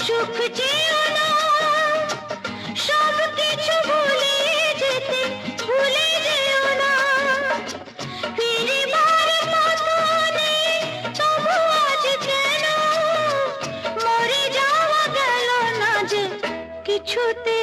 সুখ চেয়েও না, সব কিছু ভুলে যেতে, ভুলে যেও না। ফিরিবার মতো নেই, তবু আজ কেন মরে যাওয়া গেল না যে কিছুতে।